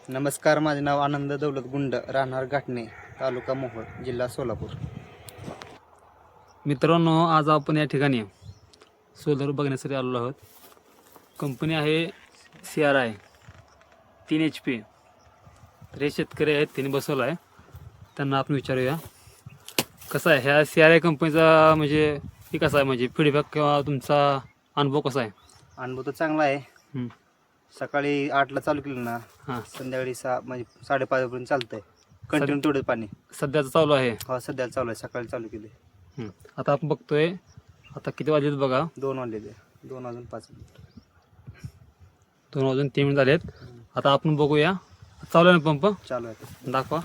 नमस्कार, माझे नाव आनंद दौलत गुंड, राहणार घाटणे, तालुका मोहोळ, जिल्हा सोलापूर. मित्रांनो, आज आपण या ठिकाणी सोलर बघण्यासाठी आलेलो आहोत. कंपनी आहे CRI 3 HP. तर हे शेतकरी आहेत, त्यांनी बसवला आहे. त्यांना आपण विचारूया कसं आहे ह्या CRI कंपनीचा, म्हणजे हे कसं आहे, म्हणजे फीडबॅक किंवा तुमचा अनुभव कसा आहे? अनुभव तर चांगला आहे. सकाळी 8ला चालू केलं ना, हां, संध्याकाळी 6 म्हणजे 5:30 पर्यंत चालतंय. कंटिन्यू तेवढं पाणी. सध्याचं चालू आहे. हो, सध्याला चालू आहे. सकाळी चालू केले. आता आपण बघतोय, आता किती वाजलेत बघा, 2 वाजलेले, 2 वाजून 5 मिनिट. 2 वाजून 3 मिनिट झालेत. आता आपण बघूया, चालू आहे ना पंप, चालू आहे. दाखवा.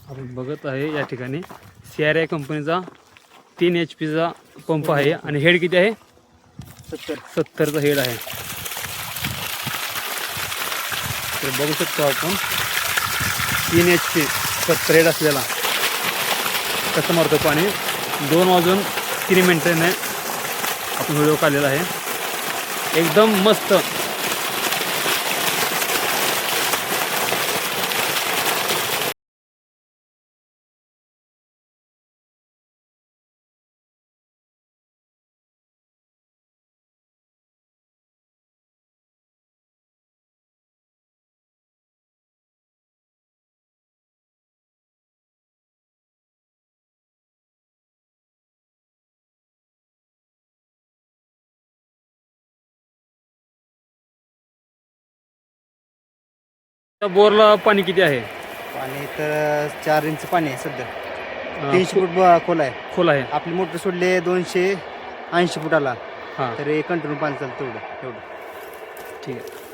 आपण बघत आहे या ठिकाणी CRI कंपनीचा 3 HP पंप आहे आणि हेड किती आहे? 70चा हेड आहे. तर बघू शकतो आपण 3 HP 70 हेड असलेला कसं मारतो पाणी. 2 वाजून 3 मिनिटाने आपण व्हिडिओ काढलेला आहे. एकदम मस्त. बोरला पाणी किती आहे? पाणी तर 4 इंच पाणी आहे सध्या. 300 फूट खोल आहे. खोल आहे. आपली मोटर सोडले 280 फुटाला. हां, तर कंटिन्यू पाणी चालतं तेवढं. ठीक आहे.